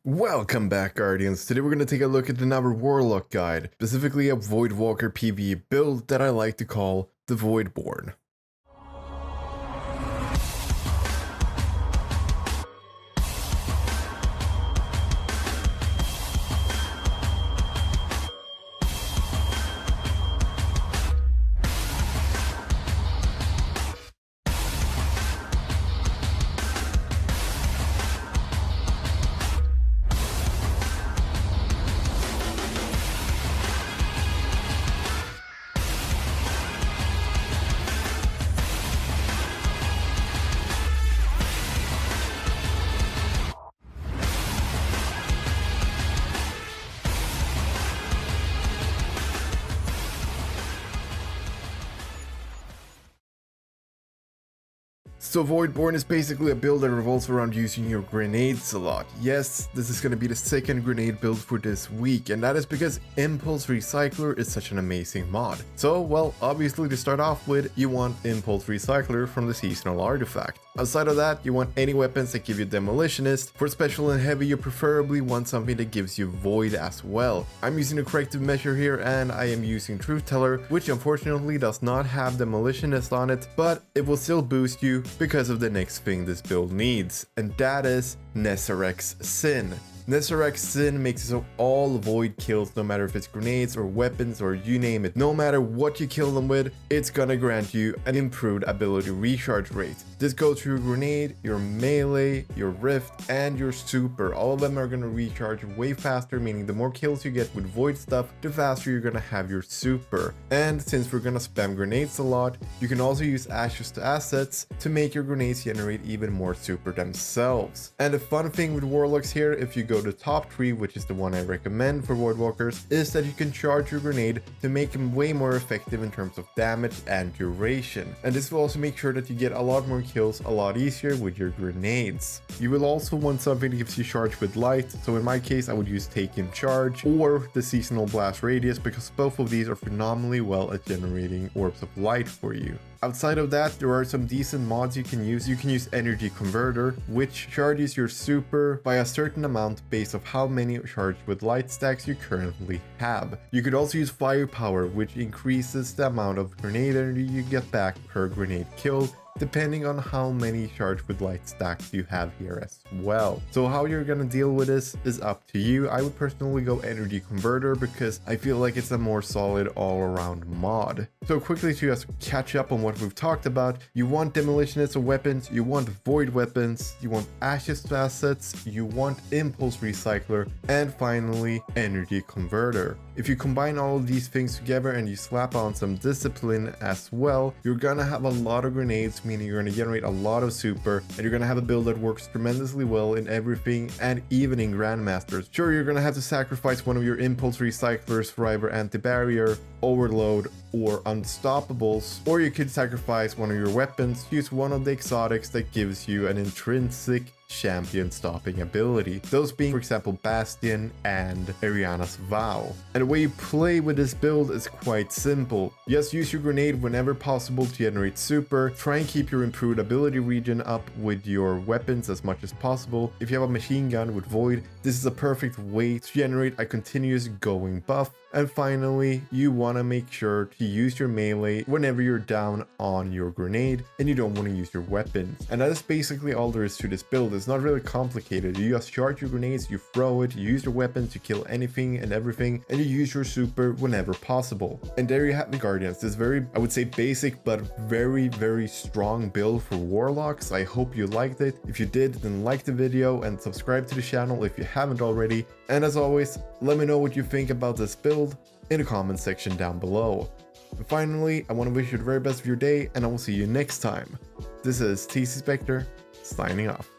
Welcome back, Guardians. Today we're going to take a look at another Warlock guide, specifically a Voidwalker PvE build that I like to call the Voidborne. So Voidborne is basically a build that revolves around using your grenades a lot. Yes, this is going to be the second grenade build for this week, and that is because Impulse Recycler is such an amazing mod. So, well, obviously to start off with, you want Impulse Recycler from the seasonal artifact. Outside of that, you want any weapons that give you Demolitionist. For special and heavy, you preferably want something that gives you Void as well. I'm using a corrective measure here, and I am using Truth Teller, which unfortunately does not have Demolitionist on it, but it will still boost you because of the next thing this build needs, and that is Nezarek's Sin. Nezarek's Sin makes it so all void kills, no matter if it's grenades or weapons or you name it, no matter what you kill them with, it's gonna grant you an improved ability recharge rate. This goes through your grenade, your melee, your rift, and your super. All of them are gonna recharge way faster, meaning the more kills you get with void stuff, the faster you're gonna have your super. And since we're gonna spam grenades a lot, you can also use ashes to assets to make your grenades generate even more super themselves. And the fun thing with Warlocks here, if you go to top 3, which is the one I recommend for Voidwalkers, is that you can charge your grenade to make them way more effective in terms of damage and duration. And this will also make sure that you get a lot more kills a lot easier with your grenades. You will also want something that gives you charge with light, so in my case I would use Take in Charge or the Seasonal Blast Radius, because both of these are phenomenally well at generating orbs of light for you. Outside of that, there are some decent mods you can use. You can use Energy Converter, which charges your super by a certain amount based on how many charged with light stacks you currently have. You could also use Firepower, which increases the amount of grenade energy you get back per grenade killed, depending on how many charged with light stacks you have here as well. So how you're gonna deal with this is up to you. I would personally go Energy Converter because I feel like it's a more solid all-around mod. So quickly to just catch up on what we've talked about, you want Demolitionists of weapons, you want Void weapons, you want Ashes to assets, you want Impulse Recycler, and finally Energy Converter. If you combine all of these things together and you slap on some Discipline as well, you're gonna have a lot of grenades, meaning you're gonna generate a lot of super, and you're gonna have a build that works tremendously well in everything and even in Grandmasters. Sure, you're gonna have to sacrifice one of your Impulse Recyclers for either Anti-Barrier, Overload, or Unstoppables, or you could sacrifice one of your weapons, use one of the exotics that gives you an intrinsic champion stopping ability, those being for example Bastion and Ariana's Vow. And the way you play with this build is quite simple. Just use your grenade whenever possible to generate super, try and keep your improved ability regen up with your weapons as much as possible. If you have a machine gun with Void, this is a perfect way to generate a continuous going buff. And finally, you want to make sure to use your melee whenever you're down on your grenade and you don't want to use your weapons. And that is basically all there is to this build. It's not really complicated. You just charge your grenades, you throw it, you use your weapons to kill anything and everything, and you use your super whenever possible. And there you have the Guardians. This very, I would say basic, but very strong build for Warlocks. I hope you liked it. If you did, then like the video and subscribe to the channel if you haven't already. And as always, let me know what you think about this build in the comment section down below. And finally, I want to wish you the very best of your day, and I will see you next time. This is TCSpectre, signing off.